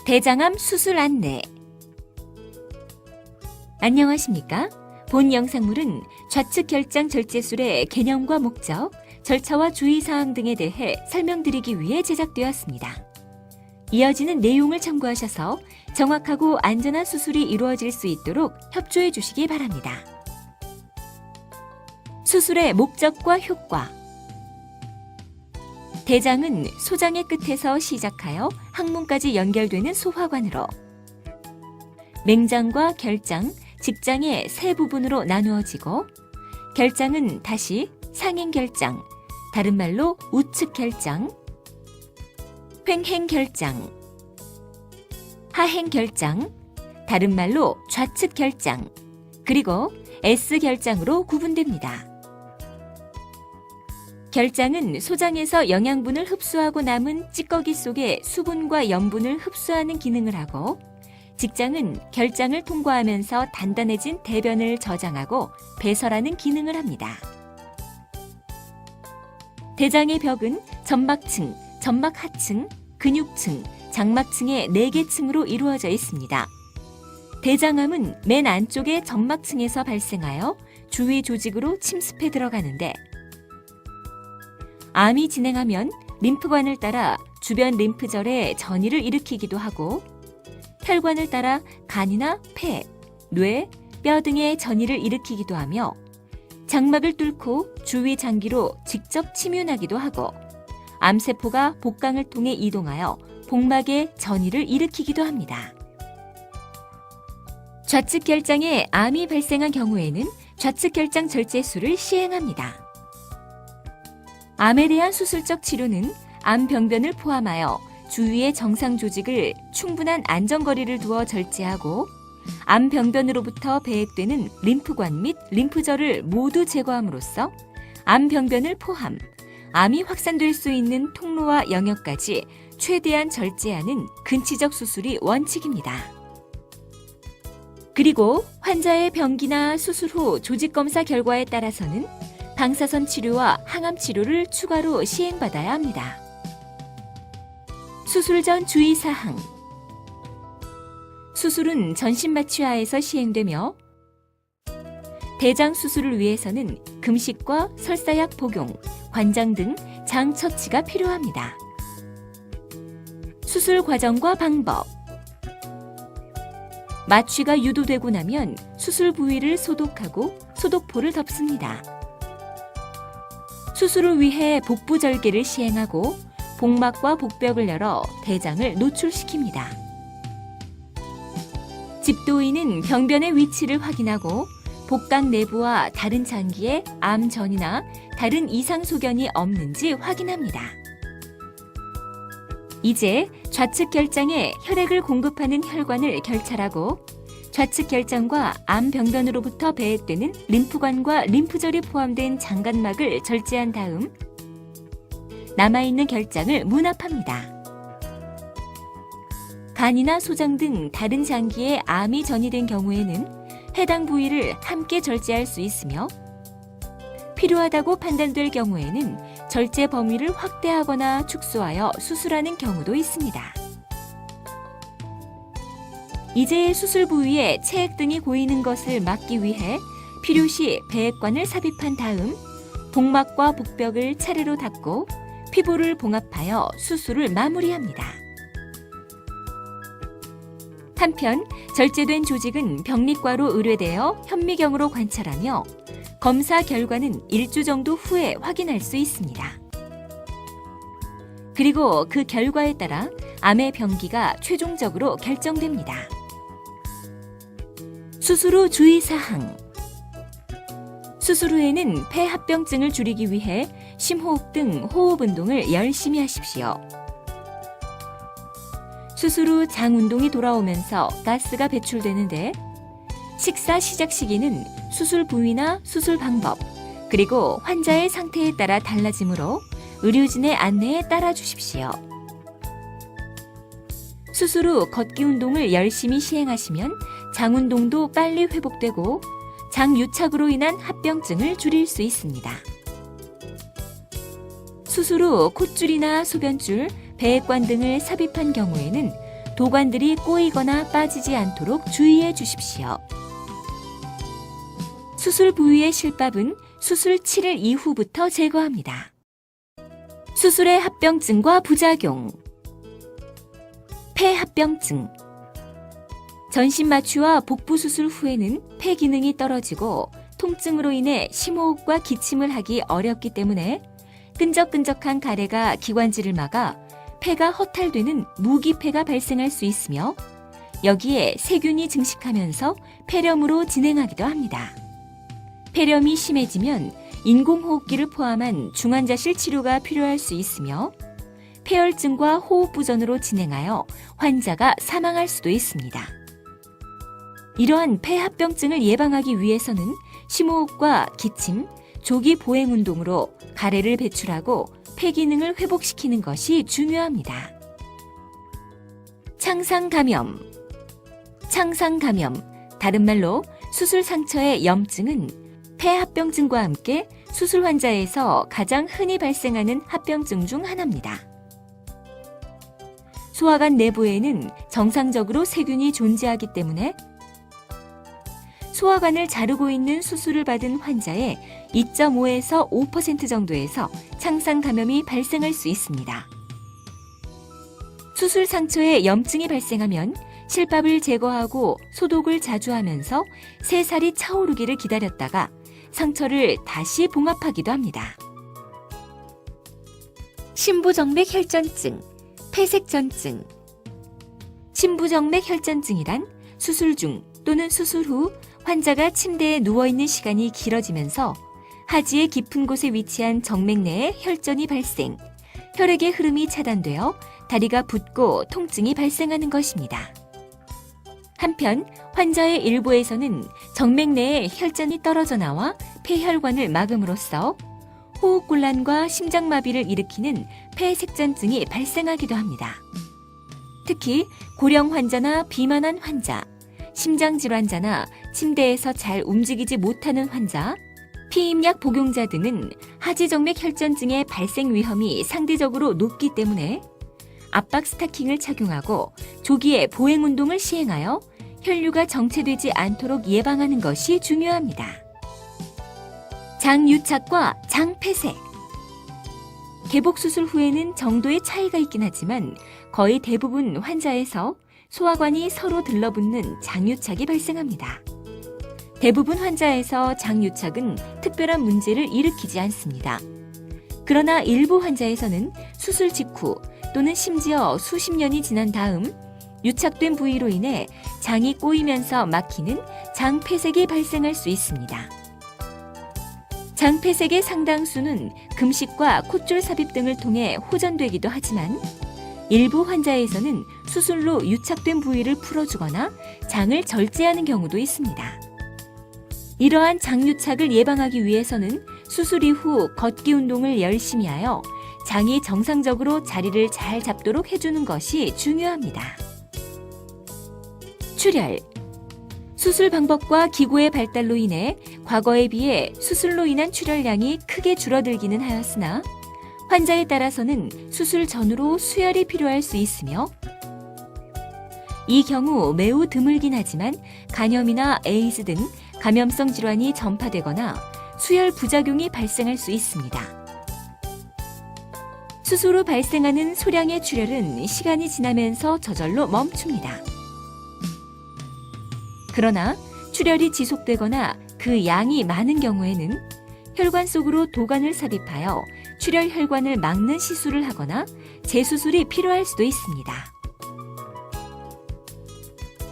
대장암 수술 안내. 안녕하십니까? 본 영상물은 좌측 결장 절제술의 개념과 목적, 절차와 주의사항 등에 대해 설명드리기 위해 제작되었습니다. 이어지는 내용을 참고하셔서 정확하고 안전한 수술이 이루어질 수 있도록 협조해 주시기 바랍니다. 수술의 목적과 효과. 대장은 소장의 끝에서 시작하여 항문까지 연결되는 소화관으로 맹장과 결장, 직장의 세 부분으로 나누어지고 결장은 다시 상행결장, 다른 말로 우측결장, 횡행결장, 하행결장, 다른 말로 좌측결장, 그리고 S결장으로 구분됩니다. 결장은 소장에서 영양분을 흡수하고 남은 찌꺼기 속에 수분과 염분을 흡수하는 기능을 하고, 직장은 결장을 통과하면서 단단해진 대변을 저장하고 배설하는 기능을 합니다. 대장의 벽은 점막층, 점막하층, 근육층, 장막층의 4개 층으로 이루어져 있습니다. 대장암은 맨 안쪽의 점막층에서 발생하여 주위 조직으로 침습해 들어가는데, 암이 진행하면 림프관을 따라 주변 림프절에 전이를 일으키기도 하고, 혈관을 따라 간이나 폐, 뇌, 뼈 등의 전이를 일으키기도 하며, 장막을 뚫고 주위 장기로 직접 침윤하기도 하고, 암세포가 복강을 통해 이동하여 복막에 전이를 일으키기도 합니다. 좌측 결장에 암이 발생한 경우에는 좌측 결장 절제술을 시행합니다. 암에 대한 수술적 치료는 암 병변을 포함하여 주위의 정상 조직을 충분한 안전거리를 두어 절제하고, 암 병변으로부터 배액되는 림프관 및 림프절을 모두 제거함으로써 암 병변을 포함, 암이 확산될 수 있는 통로와 영역까지 최대한 절제하는 근치적 수술이 원칙입니다. 그리고 환자의 병기나 수술 후 조직검사 결과에 따라서는 방사선 치료와 항암 치료를 추가로 시행받아야 합니다. 수술 전 주의사항. 수술은 전신마취하에서 시행되며, 대장 수술을 위해서는 금식과 설사약 복용, 관장 등 장 처치가 필요합니다. 수술 과정과 방법. 마취가 유도되고 나면 수술 부위를 소독하고 소독포를 덮습니다. 수술을 위해 복부 절개를 시행하고 복막과 복벽을 열어 대장을 노출시킵니다. 집도인은 병변의 위치를 확인하고 복강 내부와 다른 장기에 암전이나 다른 이상 소견이 없는지 확인합니다. 이제 좌측 결장에 혈액을 공급하는 혈관을 결찰하고, 좌측 결장과 암 병변으로부터 배액되는 림프관과 림프절이 포함된 장간막을 절제한 다음 남아있는 결장을 문합합니다. 간이나 소장 등 다른 장기에 암이 전이된 경우에는 해당 부위를 함께 절제할 수 있으며, 필요하다고 판단될 경우에는 절제 범위를 확대하거나 축소하여 수술하는 경우도 있습니다. 이제 수술 부위에 체액 등이 고이는 것을 막기 위해 필요시 배액관을 삽입한 다음 복막과 복벽을 차례로 닫고 피부를 봉합하여 수술을 마무리합니다. 한편 절제된 조직은 병리과로 의뢰되어 현미경으로 관찰하며 검사 결과는 1주 정도 후에 확인할 수 있습니다. 그리고 그 결과에 따라 암의 병기가 최종적으로 결정됩니다. 수술 후 주의사항. 수술 후에는 폐합병증을 줄이기 위해 심호흡 등 호흡 운동을 열심히 하십시오. 수술 후 장 운동이 돌아오면서 가스가 배출되는데, 식사 시작 시기는 수술 부위나 수술 방법, 그리고 환자의 상태에 따라 달라지므로 의료진의 안내에 따라 주십시오. 수술 후 걷기 운동을 열심히 시행하시면 장 운동도 빨리 회복되고 장 유착으로 인한 합병증을 줄일 수 있습니다. 수술 후 콧줄이나 소변줄, 배액관 등을 삽입한 경우에는 도관들이 꼬이거나 빠지지 않도록 주의해 주십시오. 수술 부위의 실밥은 수술 7일 이후부터 제거합니다. 수술의 합병증과 부작용. 폐합병증. 전신 마취와 복부 수술 후에는 폐 기능이 떨어지고 통증으로 인해 심호흡과 기침을 하기 어렵기 때문에 끈적끈적한 가래가 기관지를 막아 폐가 허탈되는 무기폐가 발생할 수 있으며 여기에 세균이 증식하면서 폐렴으로 진행하기도 합니다. 폐렴이 심해지면 인공호흡기를 포함한 중환자실 치료가 필요할 수 있으며 폐혈증과 호흡부전으로 진행하여 환자가 사망할 수도 있습니다. 이러한 폐합병증을 예방하기 위해서는 심호흡과 기침, 조기 보행 운동으로 가래를 배출하고 폐 기능을 회복시키는 것이 중요합니다. 창상감염. 창상감염, 다른 말로 수술 상처의 염증은 폐합병증과 함께 수술 환자에서 가장 흔히 발생하는 합병증 중 하나입니다. 소화관 내부에는 정상적으로 세균이 존재하기 때문에 소화관을 자르고 있는 수술을 받은 환자의 2.5에서 5% 정도에서 창상 감염이 발생할 수 있습니다. 수술 상처에 염증이 발생하면 실밥을 제거하고 소독을 자주 하면서 새살이 차오르기를 기다렸다가 상처를 다시 봉합하기도 합니다. 심부정맥 혈전증, 폐색전증. 심부정맥 혈전증이란 수술 중 또는 수술 후 환자가 침대에 누워있는 시간이 길어지면서 하지의 깊은 곳에 위치한 정맥 내에 혈전이 발생, 혈액의 흐름이 차단되어 다리가 붓고 통증이 발생하는 것입니다. 한편 환자의 일부에서는 정맥 내에 혈전이 떨어져 나와 폐혈관을 막음으로써 호흡곤란과 심장마비를 일으키는 폐색전증이 발생하기도 합니다. 특히 고령 환자나 비만한 환자, 심장질환자나 침대에서 잘 움직이지 못하는 환자, 피임약 복용자 등은 하지정맥 혈전증의 발생 위험이 상대적으로 높기 때문에 압박 스타킹을 착용하고 조기에 보행 운동을 시행하여 혈류가 정체되지 않도록 예방하는 것이 중요합니다. 장유착과 장폐색. 개복수술 후에는 정도의 차이가 있긴 하지만 거의 대부분 환자에서 소화관이 서로 들러붙는 장유착이 발생합니다. 대부분 환자에서 장유착은 특별한 문제를 일으키지 않습니다. 그러나 일부 환자에서는 수술 직후 또는 심지어 수십 년이 지난 다음 유착된 부위로 인해 장이 꼬이면서 막히는 장폐색이 발생할 수 있습니다. 장폐색의 상당수는 금식과 콧줄 삽입 등을 통해 호전되기도 하지만 일부 환자에서는 수술로 유착된 부위를 풀어주거나 장을 절제하는 경우도 있습니다. 이러한 장유착을 예방하기 위해서는 수술 이후 걷기 운동을 열심히 하여 장이 정상적으로 자리를 잘 잡도록 해주는 것이 중요합니다. 출혈. 수술 방법과 기구의 발달로 인해 과거에 비해 수술로 인한 출혈량이 크게 줄어들기는 하였으나 환자에 따라서는 수술 전후로 수혈이 필요할 수 있으며 이 경우 매우 드물긴 하지만 간염이나 에이즈 등 감염성 질환이 전파되거나 수혈 부작용이 발생할 수 있습니다. 수술 후 발생하는 소량의 출혈은 시간이 지나면서 저절로 멈춥니다. 그러나 출혈이 지속되거나 그 양이 많은 경우에는 혈관 속으로 도관을 삽입하여 출혈 혈관을 막는 시술을 하거나 재수술이 필요할 수도 있습니다.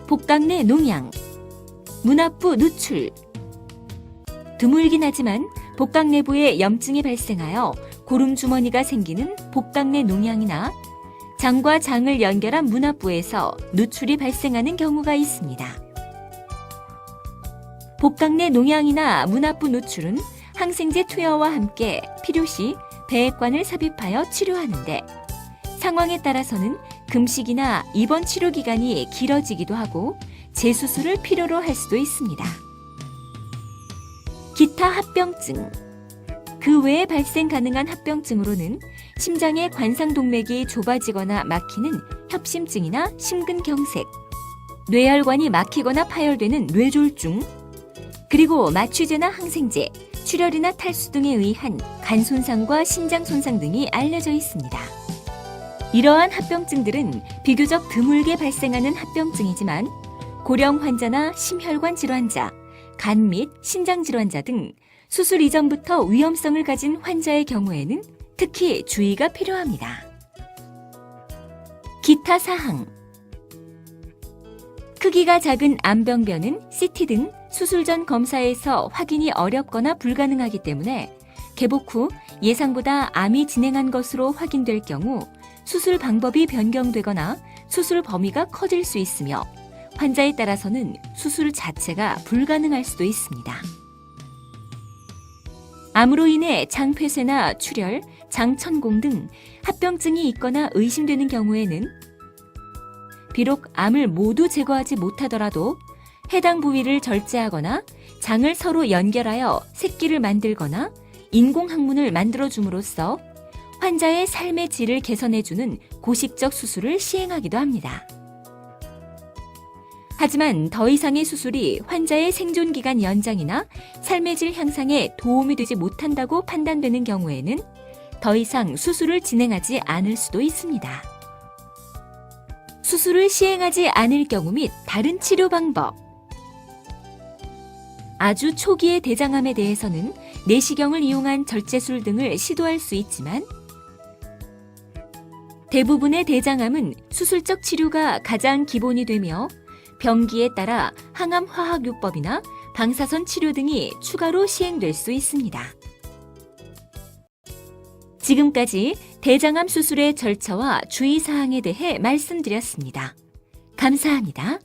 복강내 농양, 문압부 누출. 드물긴 하지만 복강 내부에 염증이 발생하여 고름주머니가 생기는 복강내 농양이나 장과 장을 연결한 문압부에서 누출이 발생하는 경우가 있습니다. 복강내 농양이나 문압부 누출은 항생제 투여와 함께 필요시 배액관을 삽입하여 치료하는데 상황에 따라서는 금식이나 입원 치료 기간이 길어지기도 하고 재수술을 필요로 할 수도 있습니다. 기타 합병증. 그 외에 발생 가능한 합병증으로는 심장의 관상동맥이 좁아지거나 막히는 협심증이나 심근경색, 뇌혈관이 막히거나 파열되는 뇌졸중, 그리고 마취제나 항생제, 출혈이나 탈수 등에 의한 간 손상과 신장 손상 등이 알려져 있습니다. 이러한 합병증들은 비교적 드물게 발생하는 합병증이지만 고령 환자나 심혈관 질환자, 간 및 신장 질환자 등 수술 이전부터 위험성을 가진 환자의 경우에는 특히 주의가 필요합니다. 기타 사항. 크기가 작은 암병변은 CT 등 수술 전 검사에서 확인이 어렵거나 불가능하기 때문에 개복 후 예상보다 암이 진행한 것으로 확인될 경우 수술 방법이 변경되거나 수술 범위가 커질 수 있으며 환자에 따라서는 수술 자체가 불가능할 수도 있습니다. 암으로 인해 장폐쇄나 출혈, 장천공 등 합병증이 있거나 의심되는 경우에는 비록 암을 모두 제거하지 못하더라도 해당 부위를 절제하거나 장을 서로 연결하여 새끼를 만들거나 인공항문을 만들어줌으로써 환자의 삶의 질을 개선해주는 고식적 수술을 시행하기도 합니다. 하지만 더 이상의 수술이 환자의 생존기간 연장이나 삶의 질 향상에 도움이 되지 못한다고 판단되는 경우에는 더 이상 수술을 진행하지 않을 수도 있습니다. 수술을 시행하지 않을 경우 및 다른 치료 방법. 아주 초기의 대장암에 대해서는 내시경을 이용한 절제술 등을 시도할 수 있지만 대부분의 대장암은 수술적 치료가 가장 기본이 되며 병기에 따라 항암 화학요법이나 방사선 치료 등이 추가로 시행될 수 있습니다. 지금까지 대장암 수술의 절차와 주의사항에 대해 말씀드렸습니다. 감사합니다.